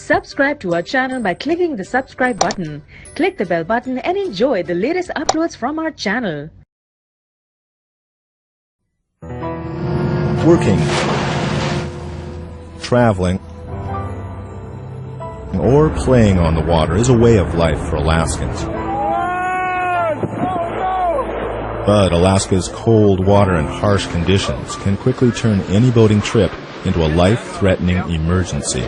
Subscribe to our channel by clicking the subscribe button. Click the bell button and enjoy the latest uploads from our channel. Working, traveling, or playing on the water is a way of life for Alaskans. But Alaska's cold water and harsh conditions can quickly turn any boating trip into a life-threatening emergency.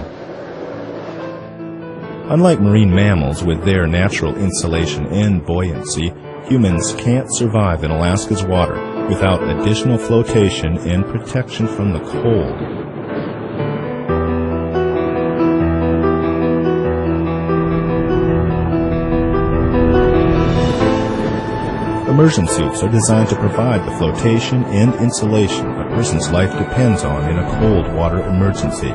Unlike marine mammals with their natural insulation and buoyancy, humans can't survive in Alaska's water without additional flotation and protection from the cold. Immersion suits are designed to provide the flotation and insulation a person's life depends on in a cold water emergency.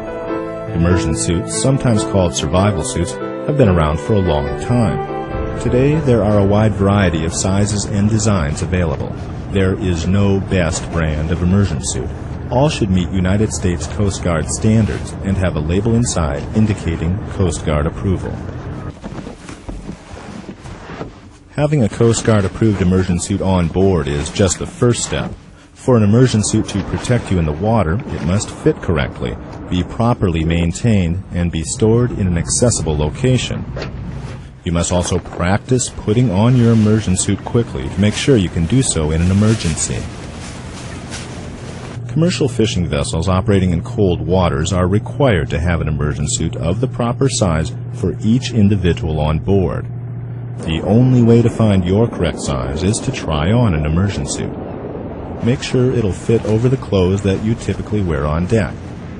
Immersion suits, sometimes called survival suits, have been around for a long time. Today, there are a wide variety of sizes and designs available. There is no best brand of immersion suit. All should meet United States Coast Guard standards and have a label inside indicating Coast Guard approval. Having a Coast Guard approved immersion suit on board is just the first step. For an immersion suit to protect you in the water, it must fit correctly, be properly maintained, and be stored in an accessible location. You must also practice putting on your immersion suit quickly to make sure you can do so in an emergency. Commercial fishing vessels operating in cold waters are required to have an immersion suit of the proper size for each individual on board. The only way to find your correct size is to try on an immersion suit. Make sure it'll fit over the clothes that you typically wear on deck.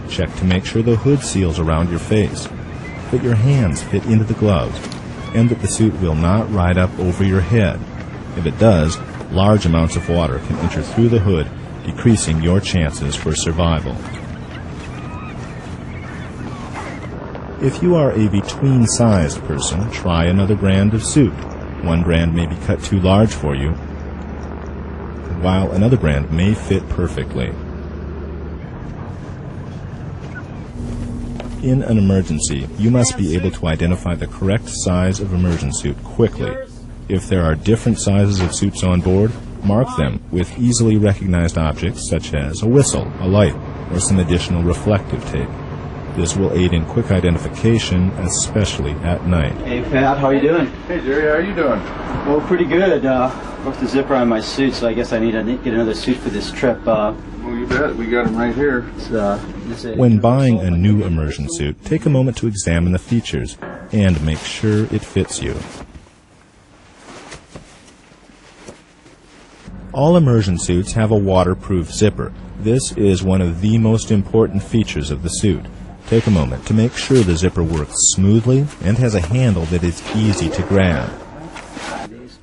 Check to make sure the hood seals around your face, that your hands fit into the gloves, and that the suit will not ride up over your head. If it does, large amounts of water can enter through the hood, decreasing your chances for survival. If you are a between-sized person, try another brand of suit. One brand may be cut too large for you, while another brand may fit perfectly. In an emergency, you must be able to identify the correct size of immersion suit quickly. If there are different sizes of suits on board, mark them with easily recognized objects such as a whistle, a light, or some additional reflective tape. This will aid in quick identification, especially at night. Hey Pat, how are you doing? Hey Jerry, how are you doing? Well, pretty good. Broke the zipper on my suit, so I guess I need to get another suit for this trip. Well, you bet. We got them right here. When buying a new immersion suit, take a moment to examine the features and make sure it fits you. All immersion suits have a waterproof zipper. This is one of the most important features of the suit. Take a moment to make sure the zipper works smoothly and has a handle that is easy to grab.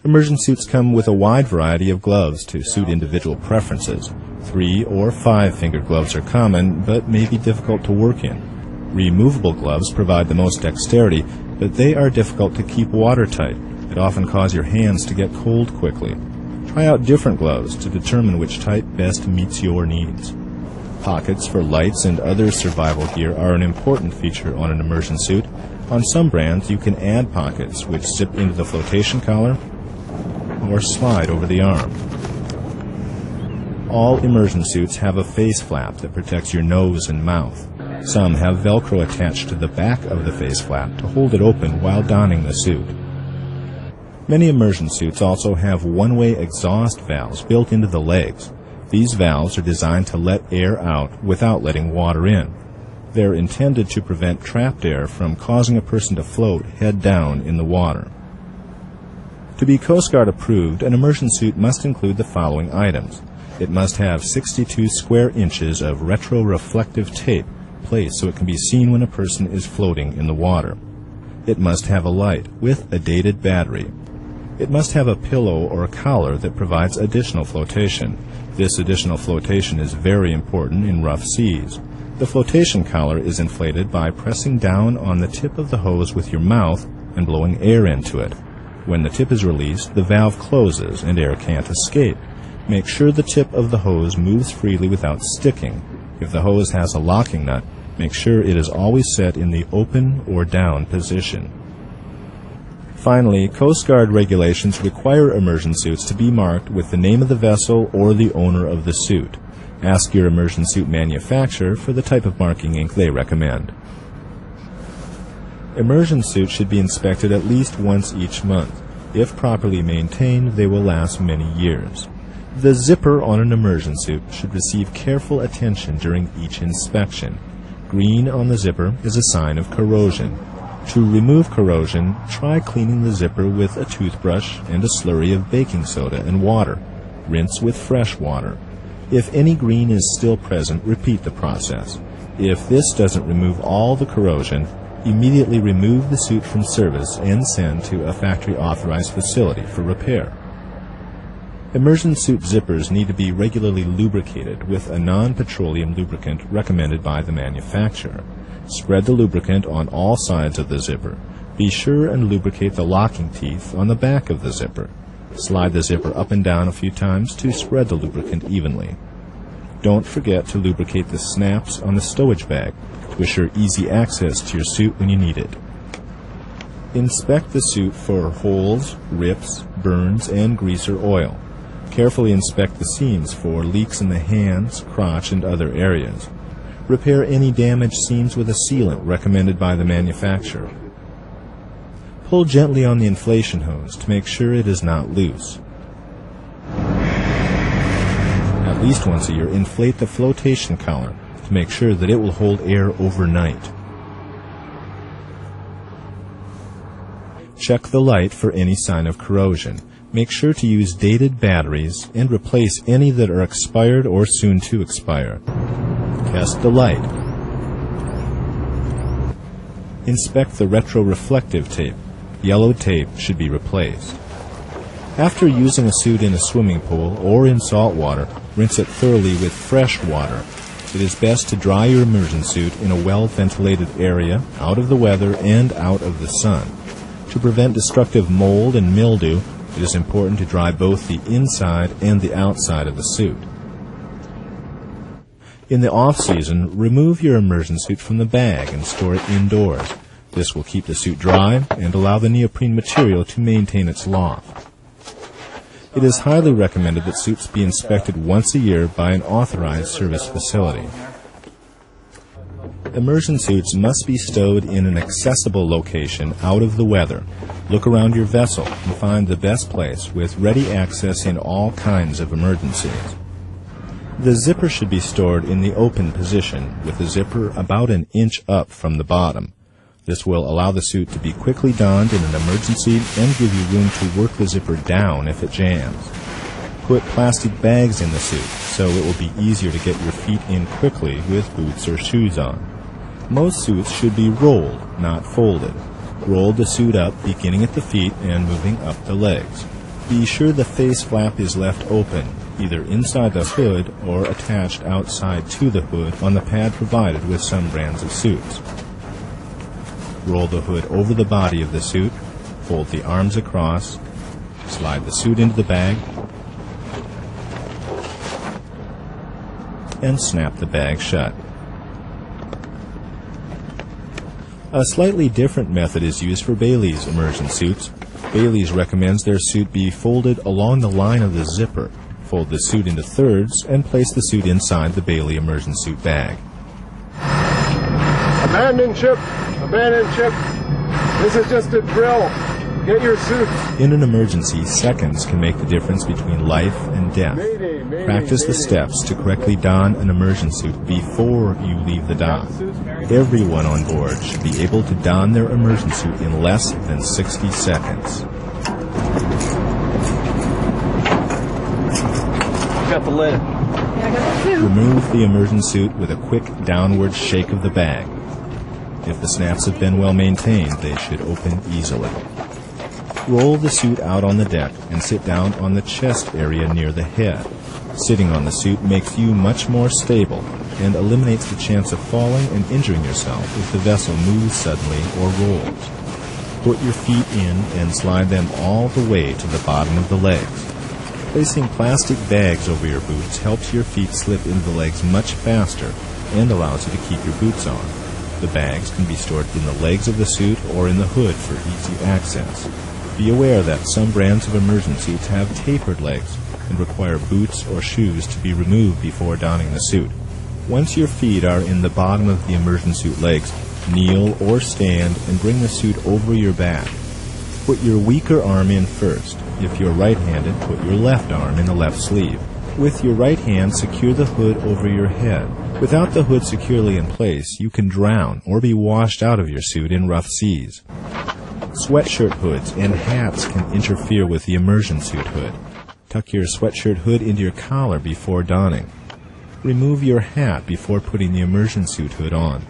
Immersion suits come with a wide variety of gloves to suit individual preferences. 3 or 5 finger gloves are common, but may be difficult to work in. Removable gloves provide the most dexterity, but they are difficult to keep watertight and often cause your hands to get cold quickly. Try out different gloves to determine which type best meets your needs. Pockets for lights and other survival gear are an important feature on an immersion suit. On some brands, you can add pockets which zip into the flotation collar or slide over the arm. All immersion suits have a face flap that protects your nose and mouth. Some have Velcro attached to the back of the face flap to hold it open while donning the suit. Many immersion suits also have one-way exhaust valves built into the legs. These valves are designed to let air out without letting water in. They're intended to prevent trapped air from causing a person to float head down in the water. To be Coast Guard approved, an immersion suit must include the following items. It must have 62 square inches of retroreflective tape placed so it can be seen when a person is floating in the water. It must have a light with a dated battery. It must have a pillow or a collar that provides additional flotation. This additional flotation is very important in rough seas. The flotation collar is inflated by pressing down on the tip of the hose with your mouth and blowing air into it. When the tip is released, the valve closes and air can't escape. Make sure the tip of the hose moves freely without sticking. If the hose has a locking nut, Make sure it is always set in the open or down position. Finally, Coast Guard regulations require immersion suits to be marked with the name of the vessel or the owner of the suit. Ask your immersion suit manufacturer for the type of marking ink they recommend. Immersion suits should be inspected at least once each month. If properly maintained, they will last many years. The zipper on an immersion suit should receive careful attention during each inspection. Green on the zipper is a sign of corrosion. To remove corrosion, try cleaning the zipper with a toothbrush and a slurry of baking soda and water. Rinse with fresh water. If any green is still present, repeat the process. If this doesn't remove all the corrosion, immediately remove the suit from service and send to a factory-authorized facility for repair. Immersion suit zippers need to be regularly lubricated with a non-petroleum lubricant recommended by the manufacturer. Spread the lubricant on all sides of the zipper. Be sure and lubricate the locking teeth on the back of the zipper. Slide the zipper up and down a few times to spread the lubricant evenly. Don't forget to lubricate the snaps on the stowage bag to assure easy access to your suit when you need it. Inspect the suit for holes, rips, burns, and grease or oil. Carefully inspect the seams for leaks in the hands, crotch, and other areas. Repair any damaged seams with a sealant recommended by the manufacturer. Pull gently on the inflation hose to make sure it is not loose. At least once a year, inflate the flotation collar to make sure that it will hold air overnight. Check the light for any sign of corrosion. Make sure to use dated batteries and replace any that are expired or soon to expire. Test the light. Inspect the retroreflective tape. Yellow tape should be replaced. After using a suit in a swimming pool or in salt water, rinse it thoroughly with fresh water. It is best to dry your immersion suit in a well-ventilated area, out of the weather and out of the sun. To prevent destructive mold and mildew, it is important to dry both the inside and the outside of the suit. In the off-season, remove your immersion suit from the bag and store it indoors. This will keep the suit dry and allow the neoprene material to maintain its loft. It is highly recommended that suits be inspected once a year by an authorized service facility. Immersion suits must be stowed in an accessible location out of the weather. Look around your vessel and find the best place with ready access in all kinds of emergencies. The zipper should be stored in the open position with the zipper about an inch up from the bottom. This will allow the suit to be quickly donned in an emergency and give you room to work the zipper down if it jams. Put plastic bags in the suit so it will be easier to get your feet in quickly with boots or shoes on. Most suits should be rolled, not folded. Roll the suit up, beginning at the feet and moving up the legs. Be sure the face flap is left open, either inside the hood or attached outside to the hood on the pad provided with some brands of suits. Roll the hood over the body of the suit, fold the arms across, slide the suit into the bag, and snap the bag shut. A slightly different method is used for Bailey's immersion suits. Bailey's recommends their suit be folded along the line of the zipper. Fold the suit into thirds and place the suit inside the Bailey immersion suit bag. Abandon ship! Abandon ship! This is just a drill. Get your suits. In an emergency, seconds can make the difference between life and death. Practice the steps to correctly don an immersion suit before you leave the dock. Everyone on board should be able to don their immersion suit in less than 60 seconds. Got the lid. Yeah, I got the two. Remove the immersion suit with a quick downward shake of the bag. If the snaps have been well maintained, they should open easily. Roll the suit out on the deck and sit down on the chest area near the head. Sitting on the suit makes you much more stable and eliminates the chance of falling and injuring yourself if the vessel moves suddenly or rolls. Put your feet in and slide them all the way to the bottom of the legs. Placing plastic bags over your boots helps your feet slip into the legs much faster and allows you to keep your boots on. The bags can be stored in the legs of the suit or in the hood for easy access. Be aware that some brands of immersion suits have tapered legs and require boots or shoes to be removed before donning the suit. Once your feet are in the bottom of the immersion suit legs, kneel or stand and bring the suit over your back. Put your weaker arm in first. If you're right-handed, put your left arm in the left sleeve. With your right hand, secure the hood over your head. Without the hood securely in place, you can drown or be washed out of your suit in rough seas. Sweatshirt hoods and hats can interfere with the immersion suit hood. Tuck your sweatshirt hood into your collar before donning. Remove your hat before putting the immersion suit hood on.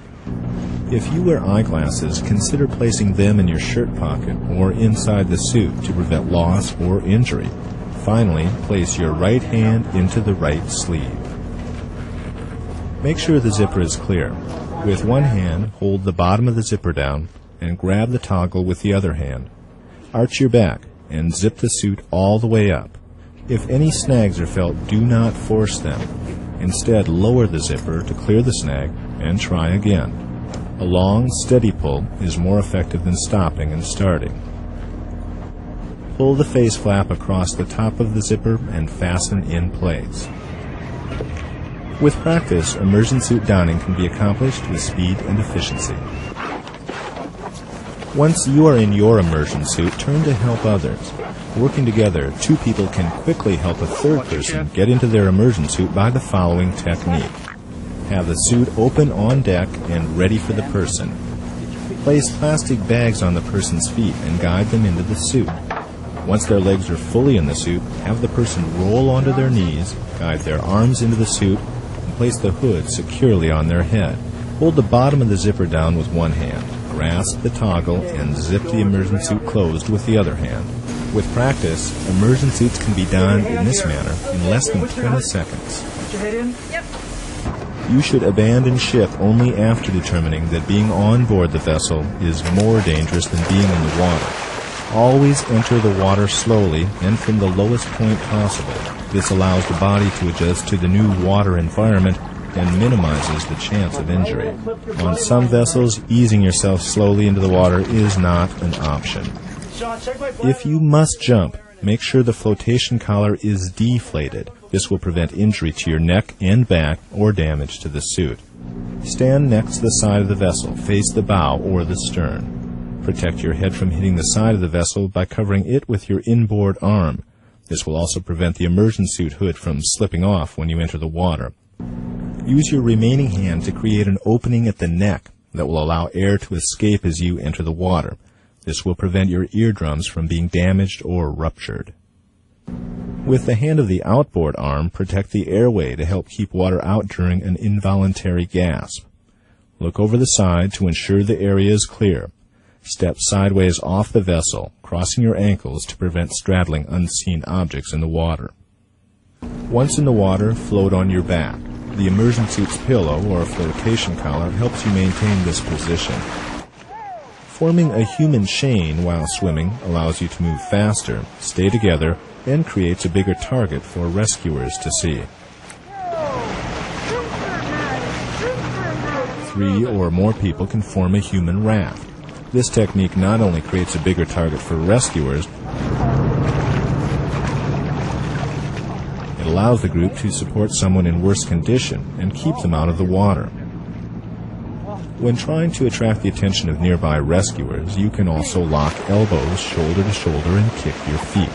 If you wear eyeglasses, consider placing them in your shirt pocket or inside the suit to prevent loss or injury. Finally, place your right hand into the right sleeve. Make sure the zipper is clear. With one hand, hold the bottom of the zipper down and grab the toggle with the other hand. Arch your back and zip the suit all the way up. If any snags are felt, do not force them. Instead, lower the zipper to clear the snag and try again. A long, steady pull is more effective than stopping and starting. Pull the face flap across the top of the zipper and fasten in place. With practice, immersion suit donning can be accomplished with speed and efficiency. Once you are in your immersion suit, turn to help others. Working together, two people can quickly help a third person get into their immersion suit by the following technique. Have the suit open on deck and ready for the person. Place plastic bags on the person's feet and guide them into the suit. Once their legs are fully in the suit, have the person roll onto their knees, guide their arms into the suit, and place the hood securely on their head. Hold the bottom of the zipper down with one hand, grasp the toggle, and zip the immersion suit closed with the other hand. With practice, immersion suits can be donned in this manner in less than 20 seconds. Put your head in? Yep. You should abandon ship only after determining that being on board the vessel is more dangerous than being in the water. Always enter the water slowly and from the lowest point possible. This allows the body to adjust to the new water environment and minimizes the chance of injury. On some vessels, easing yourself slowly into the water is not an option. If you must jump, make sure the flotation collar is deflated. This will prevent injury to your neck and back or damage to the suit. Stand next to the side of the vessel, face the bow or the stern. Protect your head from hitting the side of the vessel by covering it with your inboard arm. This will also prevent the immersion suit hood from slipping off when you enter the water. Use your remaining hand to create an opening at the neck that will allow air to escape as you enter the water. This will prevent your eardrums from being damaged or ruptured. With the hand of the outboard arm, protect the airway to help keep water out during an involuntary gasp. Look over the side to ensure the area is clear. Step sideways off the vessel, crossing your ankles to prevent straddling unseen objects in the water. Once in the water, float on your back. The immersion suit's pillow or flotation collar helps you maintain this position. Forming a human chain while swimming allows you to move faster, stay together, and creates a bigger target for rescuers to see. 3 or more people can form a human raft. This technique not only creates a bigger target for rescuers, it allows the group to support someone in worse condition and keep them out of the water. When trying to attract the attention of nearby rescuers, you can also lock elbows shoulder to shoulder and kick your feet.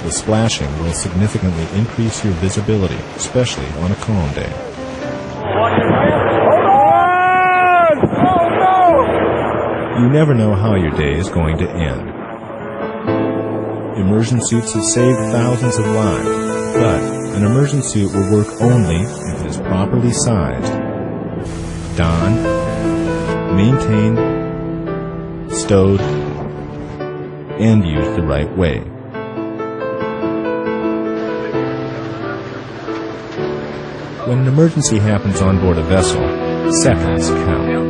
The splashing will significantly increase your visibility, especially on a calm day. You never know how your day is going to end. Immersion suits have saved thousands of lives, but an immersion suit will work only if it is properly sized, donned, maintained, stowed, and used the right way. When an emergency happens on board a vessel, seconds count.